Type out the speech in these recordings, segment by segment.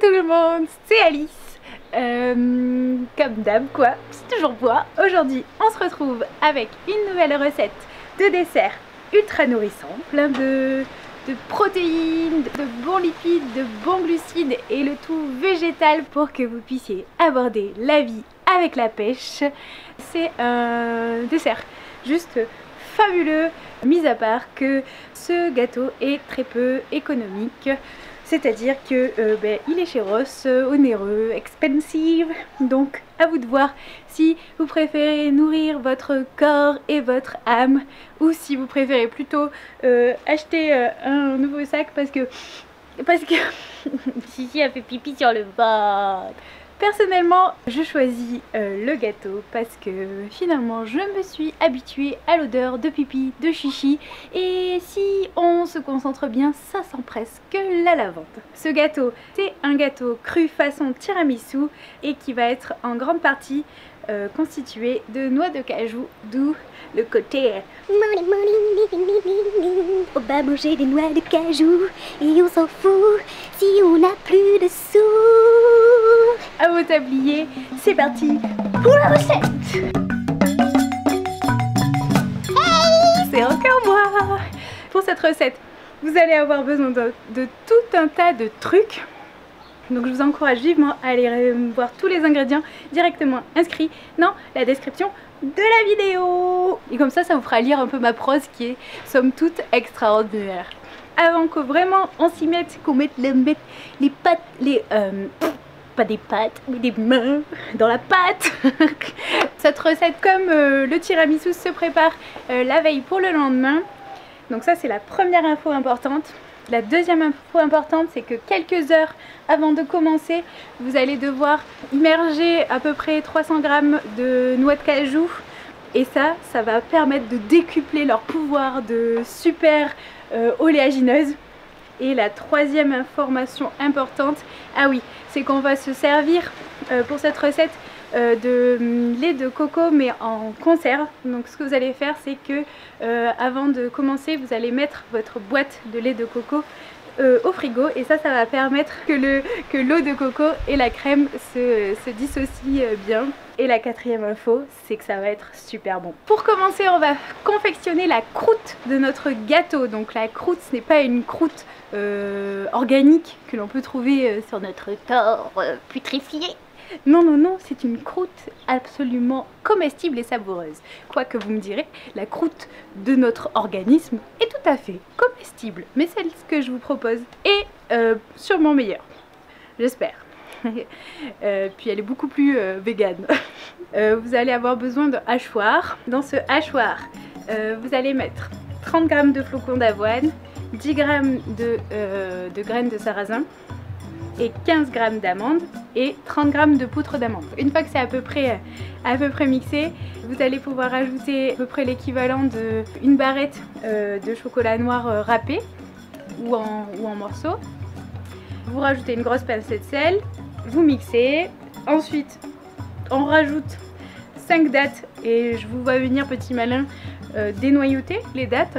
tout le monde, c'est Alice. Comme d'hab quoi, c'est toujours moi. Aujourd'hui on se retrouve avec une nouvelle recette de dessert ultra nourrissant, plein de protéines, de bons lipides, de bons glucides et le tout végétal pour que vous puissiez aborder la vie avec la pêche. C'est un dessert juste fabuleux, mis à part que ce gâteau est très peu économique. C'est-à-dire que il est chéros, onéreux, expensive. Donc à vous de voir si vous préférez nourrir votre corps et votre âme ou si vous préférez plutôt acheter un nouveau sac parce que Sissi a fait pipi sur le bord. Personnellement, je choisis le gâteau parce que finalement je me suis habituée à l'odeur de pipi, de chichi, et si on se concentre bien, ça sent presque la lavande. Ce gâteau, c'est un gâteau cru façon tiramisu et qui va être en grande partie constitué de noix de cajou, d'où le côté on va manger des noix de cajou et on s'en fout si on n'a plus de sous. À vos tabliers, c'est parti pour la recette. Hey, c'est encore moi. Pour cette recette, vous allez avoir besoin de tout un tas de trucs. Donc je vous encourage vivement à aller voir tous les ingrédients directement inscrits dans la description de la vidéo. Et comme ça, ça vous fera lire un peu ma prose qui est somme toute extraordinaire. Avant que vraiment on s'y mette, qu'on mette les pâtes, pas des pâtes, mais des mains dans la pâte. Cette recette, comme le tiramisu, se prépare la veille pour le lendemain. Donc ça, c'est la première info importante. La deuxième info importante, c'est que quelques heures avant de commencer, vous allez devoir immerger à peu près 300 g de noix de cajou. Et ça va permettre de décupler leur pouvoir de super oléagineuse. Et la troisième information importante, ah oui, c'est qu'on va se servir pour cette recette de lait de coco mais en conserve. Donc ce que vous allez faire, c'est que avant de commencer, vous allez mettre votre boîte de lait de coco au frigo, et ça va permettre que l'eau de coco et la crème se dissocient bien. Et la quatrième info, c'est que ça va être super bon. Pour commencer, on va confectionner la croûte de notre gâteau. Donc la croûte, ce n'est pas une croûte organique que l'on peut trouver sur notre corps putréfié. Non, non, non, c'est une croûte absolument comestible et savoureuse. Quoi que vous me direz, la croûte de notre organisme est tout à fait comestible. Mais celle que je vous propose est sûrement meilleure. J'espère. Puis elle est beaucoup plus végane. Vous allez avoir besoin de hachoir. Dans ce hachoir, vous allez mettre 30 g de flocons d'avoine, 10 g de graines de sarrasin, et 15 g d'amandes et 30 g de poudre d'amande. Une fois que c'est à peu près mixé, vous allez pouvoir ajouter à peu près l'équivalent d'une barrette de chocolat noir râpé ou en morceaux. Vous rajoutez une grosse pincée de sel, vous mixez. Ensuite, on rajoute 5 dattes, et je vous vois venir petit malin dénoyauter les dattes.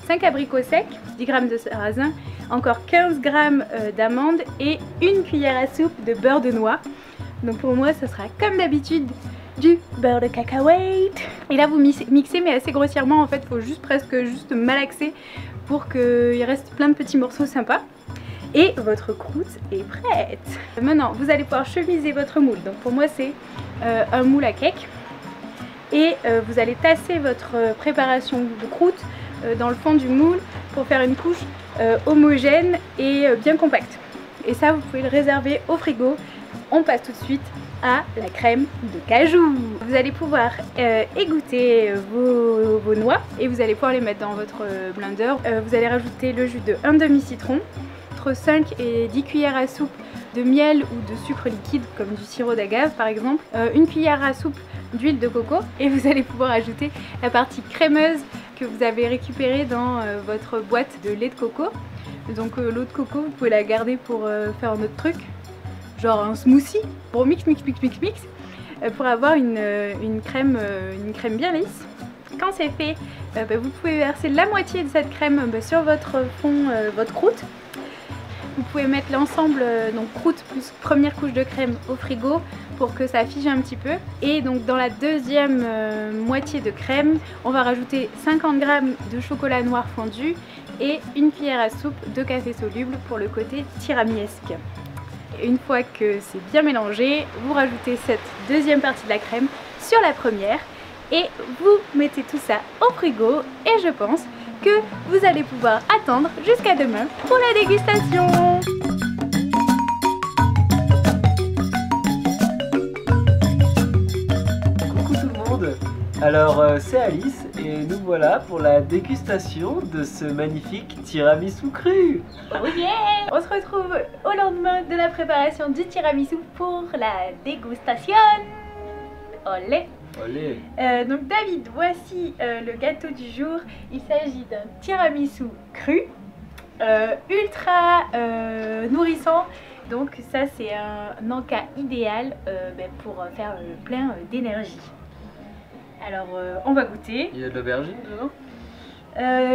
5 abricots secs, 10 g de sarrasin, encore 15 g d'amandes et une cuillère à soupe de beurre de noix. Donc pour moi, ce sera comme d'habitude du beurre de cacahuète. Et là, vous mixez mais assez grossièrement. En fait, il faut presque malaxer pour qu'il reste plein de petits morceaux sympas. Et votre croûte est prête. Maintenant, vous allez pouvoir chemiser votre moule. Donc pour moi, c'est un moule à cake. Et vous allez tasser votre préparation de croûte dans le fond du moule pour faire une couche homogène et bien compacte. Et ça, vous pouvez le réserver au frigo. On passe tout de suite à la crème de cajou. Vous allez pouvoir égoutter vos noix et vous allez pouvoir les mettre dans votre blender. Vous allez rajouter le jus de 1 demi-citron, entre 5 et 10 cuillères à soupe de miel ou de sucre liquide comme du sirop d'agave par exemple, une cuillère à soupe d'huile de coco, et vous allez pouvoir ajouter la partie crémeuse que vous avez récupérée dans votre boîte de lait de coco. Donc l'eau de coco, vous pouvez la garder pour faire un autre truc, genre un smoothie. Pour mix pour avoir une crème bien lisse. Quand c'est fait, vous pouvez verser la moitié de cette crème sur votre fond, votre croûte. Vous pouvez mettre l'ensemble, donc croûte plus première couche de crème au frigo pour que ça fige un petit peu. Et donc dans la deuxième moitié de crème, on va rajouter 50 g de chocolat noir fondu et une cuillère à soupe de café soluble pour le côté tiramiesque. Et une fois que c'est bien mélangé, vous rajoutez cette deuxième partie de la crème sur la première et vous mettez tout ça au frigo et je pense que vous allez pouvoir attendre jusqu'à demain pour la dégustation. Coucou tout le monde. Alors c'est Alice et nous voilà pour la dégustation de ce magnifique tiramisu cru. Oh yeah! On se retrouve au lendemain de la préparation du tiramisu pour la dégustation. Olé! Olé. Donc David, voici le gâteau du jour. Il s'agit d'un tiramisu cru, ultra nourrissant. Donc ça c'est un encas idéal pour faire plein d'énergie. Alors on va goûter. Il y a de l'aubergine dedans?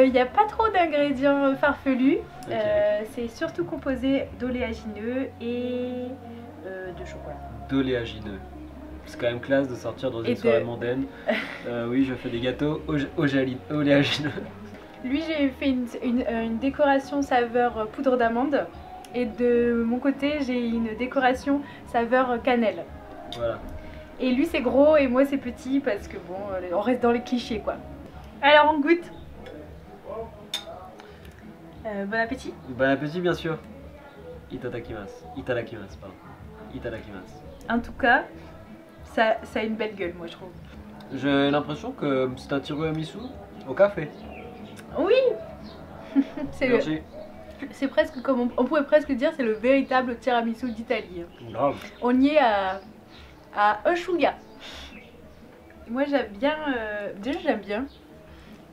Il n'y a pas trop d'ingrédients farfelus. Okay. C'est surtout composé d'oléagineux et de chocolat. D'oléagineux. C'est quand même classe de sortir dans une soirée mondaine. Oui, je fais des gâteaux oléagineux. Lui, j'ai fait une décoration saveur poudre d'amande. Et de mon côté, j'ai une décoration saveur cannelle. Voilà. Et lui, c'est gros et moi, c'est petit parce que bon, on reste dans les clichés quoi. Alors, on goûte. Bon appétit. Bon appétit, bien sûr. Itadakimasu. Itadakimasu, pardon. Itadakimasu. En tout cas, ça a une belle gueule, moi je trouve. J'ai l'impression que c'est un tiramisu au café. Oui. Merci. C'est presque comme on pourrait presque dire, c'est le véritable tiramisu d'Italie. Grave. On y est à un chouïa. Moi j'aime bien, déjà j'aime bien.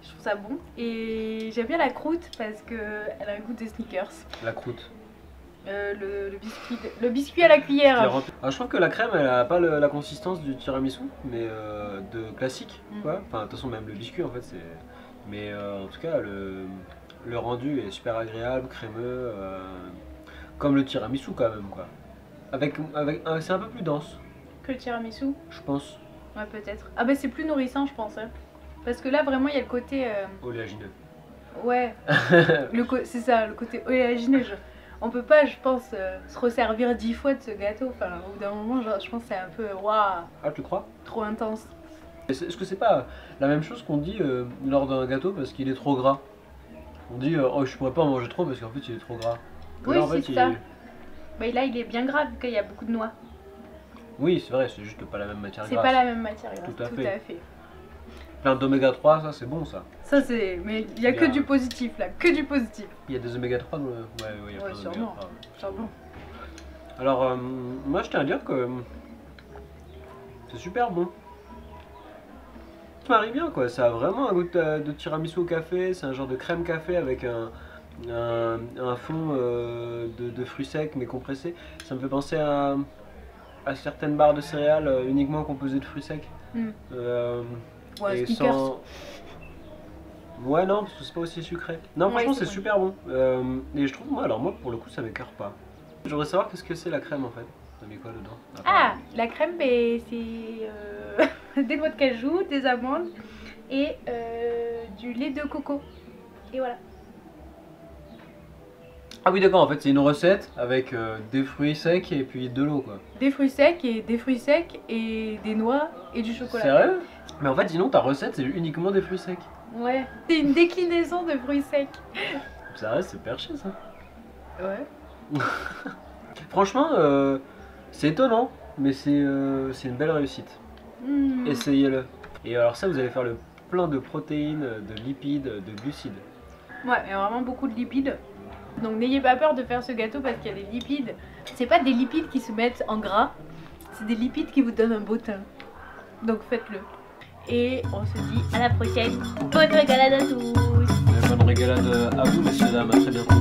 Je trouve ça bon et j'aime bien la croûte parce que elle a un goût de Snickers. La croûte. Le biscuit à la cuillère. Ah, je trouve que la crème elle a pas la consistance du tiramisu mais de classique quoi. Enfin de toute façon même le biscuit en fait c'est. Mais en tout cas le rendu est super agréable, crémeux, comme le tiramisu quand même quoi. C'est un peu plus dense. Que le tiramisu? Je pense. Ouais peut-être. Ah bah c'est plus nourrissant je pense. Hein. Parce que là vraiment il y a le côté... Oléagineux. Ouais. C'est ça, le côté oléagineux. On peut pas, je pense, se resservir 10 fois de ce gâteau. Enfin, au bout d'un moment, genre, je pense que c'est un peu waouh. Ah, tu crois? Trop intense. Est-ce que c'est pas la même chose qu'on dit lors d'un gâteau parce qu'il est trop gras? On dit oh je pourrais pas en manger trop parce qu'en fait il est trop gras. Oui, c'est ça. Mais là il est bien gras vu qu'il y a beaucoup de noix. Oui, c'est vrai, c'est juste pas la même matière grasse. C'est pas la même matière grasse, tout à fait. Plein d'oméga 3, ça c'est bon ça. Ça c'est... Mais il y a que du positif là, que du positif. Il y a des oméga 3 ouais, il y a plein sûrement. Sûrement. Alors moi je tiens à dire que c'est super bon. Ça m'arrive bien quoi, ça a vraiment un goût de tiramisu au café, c'est un genre de crème café avec un fond de fruits secs mais compressé. Ça me fait penser à certaines barres de céréales uniquement composées de fruits secs. Ouais, et sans... Ouais non parce que c'est pas aussi sucré. Non franchement c'est super bon. Et je trouve moi pour le coup ça m'écœure pas. Je voudrais savoir qu'est-ce que c'est la crème en fait. T'as mis quoi dedans? Ah la crème c'est des noix de cajou, des amandes et du lait de coco. Et voilà. Ah oui d'accord en fait c'est une recette avec des fruits secs et puis de l'eau quoi. Des fruits secs et des noix et du chocolat. Sérieux? Mais en fait sinon ta recette c'est uniquement des fruits secs. Ouais, c'est une déclinaison de fruits secs. Ça reste c'est perché ça. Ouais. Franchement c'est étonnant mais c'est une belle réussite. Essayez-le. Et alors ça vous allez faire le plein de protéines, de lipides, de glucides. Ouais, il y a vraiment beaucoup de lipides. Donc n'ayez pas peur de faire ce gâteau parce qu'il y a des lipides. C'est pas des lipides qui se mettent en gras, c'est des lipides qui vous donnent un beau teint. Donc faites-le. Et on se dit à la prochaine. Bonne régalade à tous. Bonne régalade à vous messieurs dames, à très bientôt.